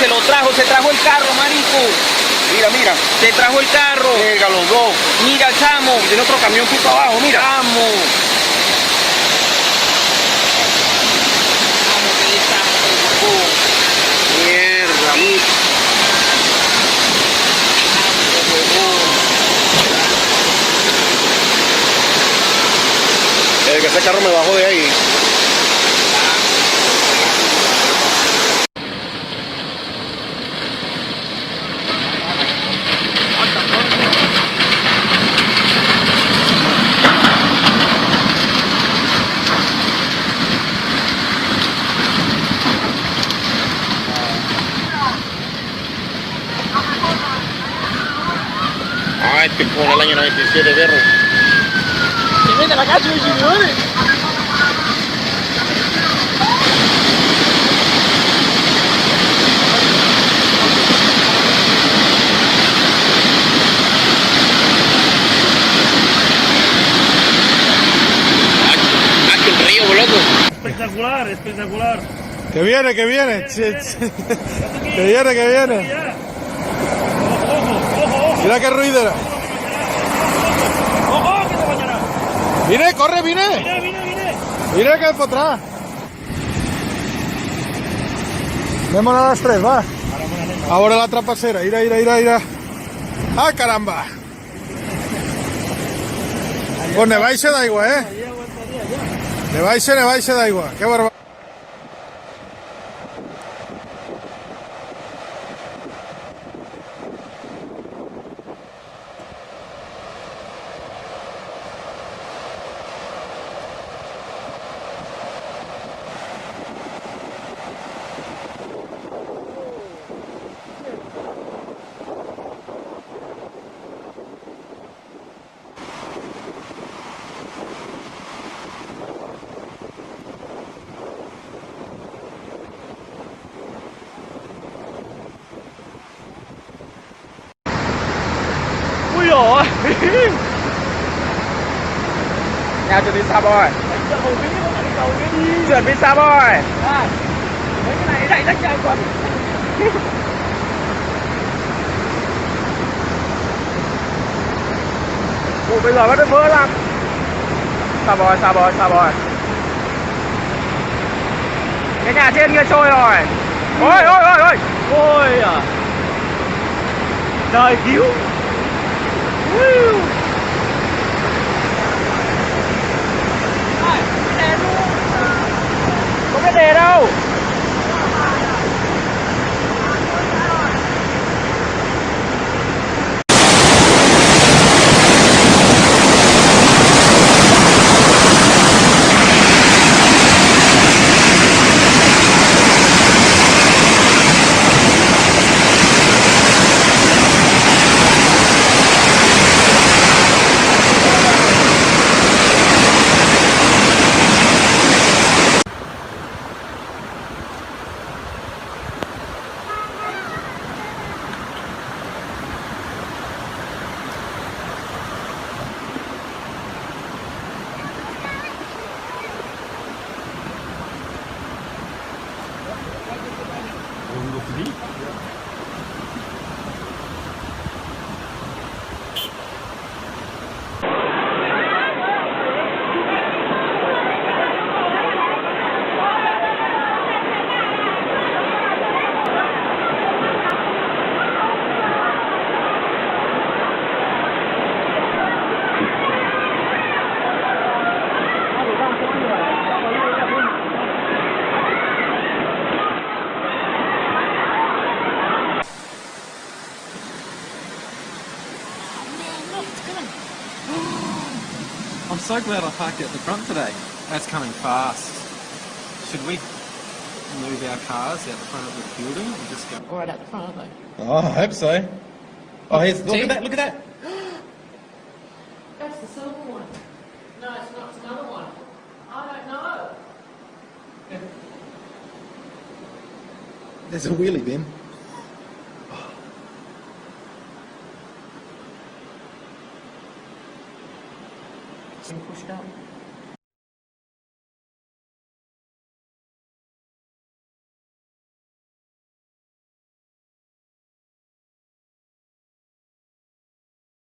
se lo trajo, se trajo el carro, marico. Mira, mira. Se trajo el carro. Venga, los dos. Mira, chamo. Y tiene otro camión puto abajo, mira. Chamo. Chamo, que le chamo, Mierda, mira. Que ese carro me bajó de ahí. Ah, este fue en el año 97, perro. Se mete la calle, señores. El río, loco. Espectacular, espectacular. Que viene, que viene. Que viene, que viene. Ojo, ojo, ojo. Mira qué ruido era. Ojo, que te bañará. Vine, corre, vine. Vine. Vine que es por atrás. Vémonos a las 3, va. Ahora la trapacera. Ira. ¡Ah, caramba! Pues neváis da igual, Neváis da igual. Qué barbaridad. Ui dồi ôi. Nào chuẩn bị xa bòi. Chuẩn bị xa bòi. Mấy cái này đẩy rất nhanh quần. Ủa bây giờ bắt mưa lắm. Xa bòi. Cái nhà trên kia trôi rồi. Ôi. Ôi à. Trời cứu. Không biết đề đâu. I'm so glad I parked at the front today. That's coming fast. Should we move our cars out the front of the building and just go right out the front of they? Oh, I hope so. Oh, here's, look at that, look at that. That's the silver one. No, it's not. It's another one. I don't know. There's a wheelie bin. Pushed up.